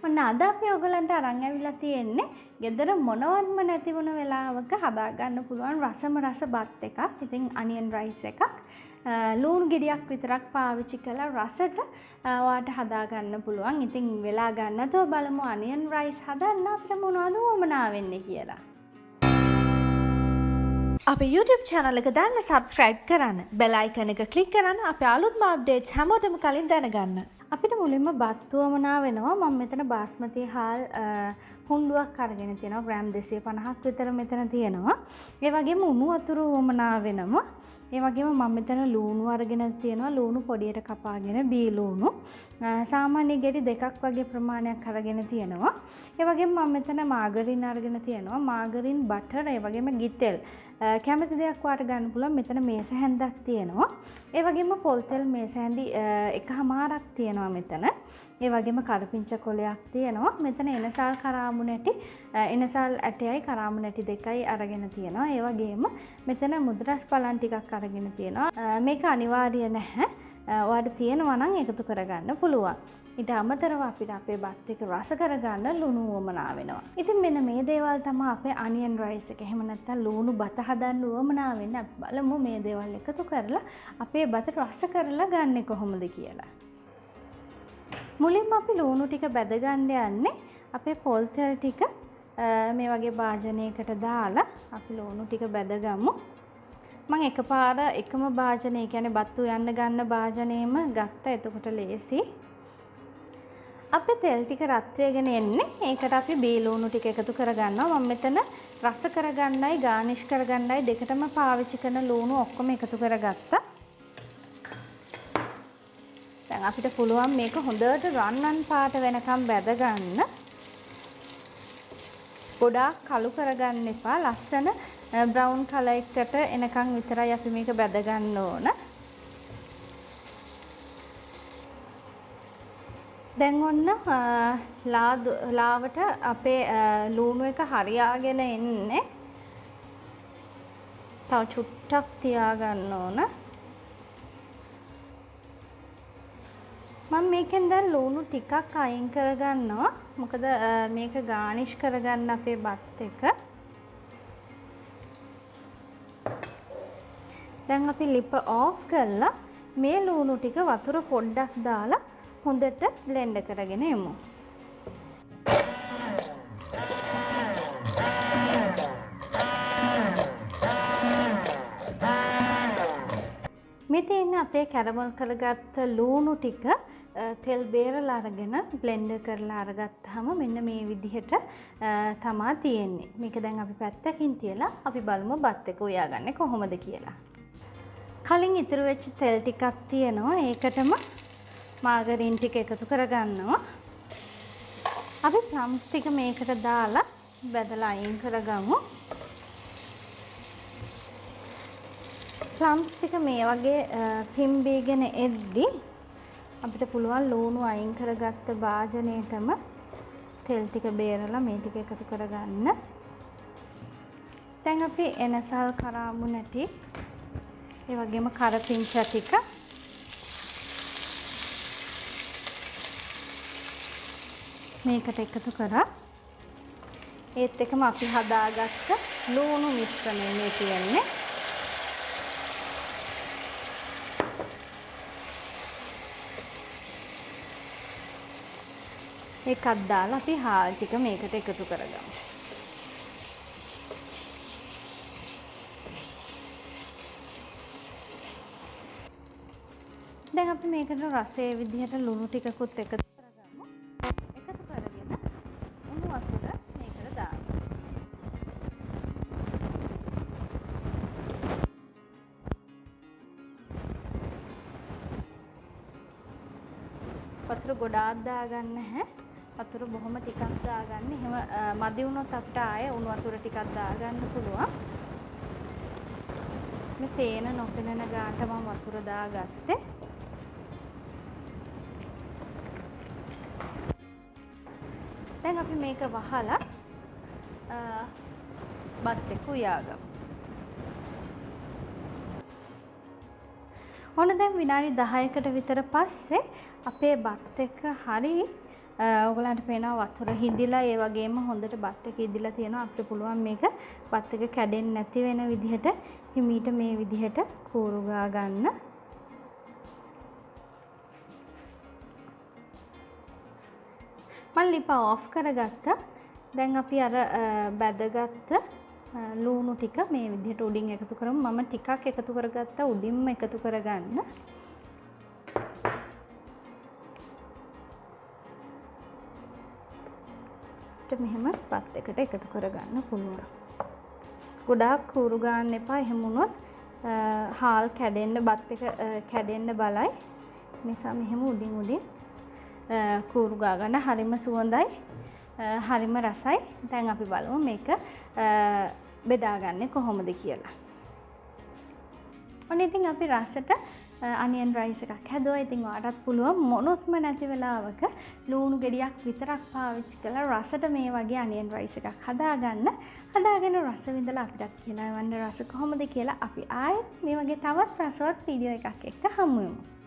ඔන්න අද අපි ඔයගලන්ට අරන් ඇවිල්ලා තියෙන්නේ ගෙදර මොනවත්ම නැති වුණ වෙලාවක හදා ගන්න පුළුවන් රස බත් එකක්. ඉතින් onion rice එකක්. ලුණු ගෙඩියක් විතරක් පාවිච්චි කරලා රසට ඔයාලට හදා ගන්න පුළුවන්. ඉතින් වෙලා ගන්නතෝ බලමු onion rice හදන්න අපිට මොනවද වමනා වෙන්නේ කියලා. අපේ YouTube channel එක දාන්න subscribe කරන්න. bell icon එක click කරන්න අපේ අලුත්ම updates හැමෝටම කලින් දැනගන්න. අපිට මුලින්ම බත් වමනා වෙනවා. මම මෙතන බාස්මති හාල් හුණ්ඩුවක් අරගෙන තියෙනවා. ග්‍රෑම් 250ක් විතර මෙතන තියෙනවා. ඒ වගේම උණු වතුර වමනා වෙනවා. ඒ වගේම මම මෙතන ලූණු අරගෙන තියෙනවා. ලූණු පොඩියට කපාගෙන බී ලූණු. සාමාන්‍ය ගෙඩි දෙකක් වගේ ප්‍රමාණයක් අරගෙන තියෙනවා. ඒ වගේම මම මෙතන මාගරින් අරගෙන තියෙනවා. මාගරින් බටර් ඒ වගේම ගිතෙල් කැමති දෙයක් වාට ගන්න පුළුවන්. මෙතන මේස හැන්දක් තියෙනවා. ඒ වගේම පොල් තෙල් මේස හැන්දි එකමාරක් තියෙනවා මෙතන. ඒ වගේම කරපිංච කොලයක් තියෙනවා. මෙතන එනසල් කරාමු නැටි එනසල් ඇටයයි කරාමු නැටි දෙකයි අරගෙන තියෙනවා. ඒ වගේම මෙතන මුද්‍රස් පලන් ටිකක් අරගෙන තියෙනවා. මේක අනිවාර්ය නැහැ. ඔයාලට තියෙනවා නම් එකතු කරගන්න පුළුවන්. ඊට අමතරව අපිට අපේ බත් එක රස කරගන්න ලුණු වමනා වෙනවා. ඉතින් මෙන්න මේ දේවල් තමයි අපේ onion rice එක. එහෙම නැත්නම් ලුණු බත හදන්න වමනා වෙන්නේ. අපි බලමු මේ දේවල් එකතු කරලා අපේ බත රස කරලා ගන්නෙ කොහොමද කියලා. මුලින්ම අපි ලුණු ටික බැද ගන්න යන්නේ අපේ පොල් තෙල් ටික මේ වගේ භාජනයකට දාලා අපි ලුණු ටික බැදගමු. මම එකපාර එකම භාජනය කියන්නේ බත් උයන්න ගන්න භාජනයෙම ගත්තා. එතකොට ලේසි. අපි තෙල් ටික රත් වෙගෙන එන්නේ. ඒකට අපි බී ලුණු ටික එකතු කරගන්නවා. මම මෙතන රස කරගන්නයි ගානිෂ් කරගන්නයි දෙකටම පාවිච්චි කරන ලුණු ඔක්කොම එකතු කරගත්තා. දැන් අපිට පුළුවන් මේක හොඳට රන්වන් පාට වෙනකම් බැද ගන්න. ගොඩාක් කළු කරගන්න එපා. ලස්සන බ්‍රවුන් කලර් එකට එනකම් විතරයි අපි මේක බැද ගන්න ඕන. දැන් ඔන්න ලාවට අපේ ලුණු එක හරියාගෙන එන්නේ. තව චුට්ටක් තියාගන්න ඕන. මම මේකෙන් දැන් ලුණු ටිකක් අයින් කරගන්නවා. මොකද මේක ගානිෂ් කරගන්න අපේ බත් එක. දැන් අපි ලිප ඕෆ් කරලා මේ ලුණු ටික වතුර පොඩ්ඩක් දාලා හොඳට බ්ලෙන්ඩ් කරගෙන යමු. මෙතන අපේ කැරමල් කරගත්ත ලුණු ටික තෙල් බේරලා අරගෙන බ්ලෙන්ඩ් කරලා අරගත්තාම මෙන්න මේ විදිහට තමා තියෙන්නේ. මේක දැන් අපි පැත්තකින් තියලා අපි බලමු බත් එක උයාගන්නේ කොහොමද කියලා. කලින් ඉතුරු වෙච්ච තෙල් ටිකක් තියෙනවා. ඒකටම මාගරින් ටික එකතු කරගන්නවා. අපි ප්ලම්ස් ටික මේකට දාලා බෙදලා අයින් කරගමු. ප්ලම්ස් ටික මේ වගේ පිම්බීගෙන එද්දි අපිට පුළුවන් ලුණු අයින් කරගත්ත භාජනයේටම තෙල් ටික බේරලා මේ ටික එකතු කරගන්න. දැන් අපි එනසල් කරාමු නැටි ඒ වගේම කරපිංච ටික මේකට එකතු කරා. ඒත් එකම අපි හදාගත්ත ලුණු මිශ්‍රණය මේ තියෙන්නේ. ඒකත් දාලා අපි හාල් ටික මේකට එකතු කරගමු. දැන් අපි මේකට රසයේ විදිහට ලුණු ටිකකුත් එකතු කරගමු. එකතු කරගෙන උණු වතුර මේකට දාමු. වතුර ගොඩාක් දාගන්න නැහැ. වතුර බොහොම ටිකක් දාගන්න. එහෙම මදි වුණොත් අපිට ආයේ උණු වතුර ටිකක් දාගන්න පුළුවන්. මේ පේන නොපෙනෙන ගානට මම වතුර දාගත්තේ. දැන් අපි මේක වහලා බත් එක උයාගමු. ඔන්න දැන් විනාඩි 10කට විතර පස්සේ අපේ බත් එක හරි ඔයගලන්ට පේනවා වතුර හිඳිලා ඒ වගේම හොඳට බත් එක ඉදිලා තියෙනවා. අපිට පුළුවන් මේක බත් එක කැඩෙන්නේ නැති වෙන විදිහට හිමීට මේ විදිහට කූරු ගා ගන්න. මම ලිප ඔෆ් කරගත්තා. දැන් අපි අර බැදගත්ත ලුණු ටික මේ විදිහට උඩින් එකතු කරමු. මම ටිකක් එකතු කරගත්තා උඩින්ම එකතු කරගන්න. මෙහෙම බත් එකට එකතු කරගන්න පුළුවන්. ගොඩාක් කූරු ගන්න එපා. එහෙම වුණොත් හාල් කැඩෙන්න බත් එක කැඩෙන්න බලයි. නිසා මෙහෙම උඩින් කූරු ගා ගන්න. හරිම සුවඳයි. හරිම රසයි. දැන් අපි බලමු මේක බෙදාගන්නේ කොහොමද කියලා. ඔන්න ඉතින් අපි රසට අනියන් රයිස් එකක් හැදුවා. ඉතින් ඔයාලටත් පුළුවන් මොනොත්ම නැති වෙලාවක ලුණු ගෙඩියක් විතරක් පාවිච්චි කරලා රසට මේ වගේ අනියන් රයිස් එකක් හදාගන්න. හදාගෙන රස විඳලා අපිටත් කියලා වන්න රස කොහොමද කියලා අපි ආයෙත් මේ වගේ තවත් රසවත් වීඩියෝ එකක් එක්ක හමු වෙමු.